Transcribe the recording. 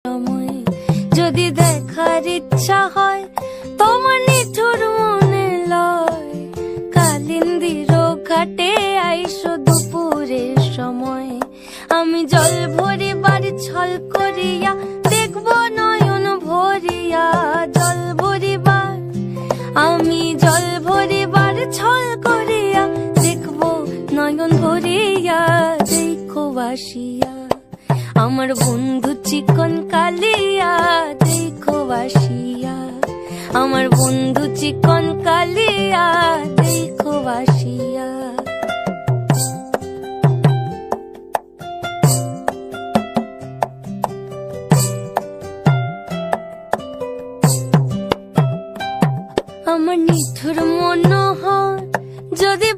সময় যদি দেখার ইচ্ছা হয় তোমার নিঠুর মনে লয়, কালিন্দির ঘাটে আইসো দুপুরের সময়। আমি জল ভরিবার ছল করিয়া দেখব নয়ন ভরিয়া, জল ভরিবার আমি জল ভরিবার ছল করিয়া দেখব নয়ন ভরিয়া। দেখো বাসিয়া আমার বন্ধু চিকন কালিয়া, দেখো বাসিয়া আমার বন্ধু চিকন কালিয়া, দেখো বাসিয়া। আমার নিঠুর মনোহর যদি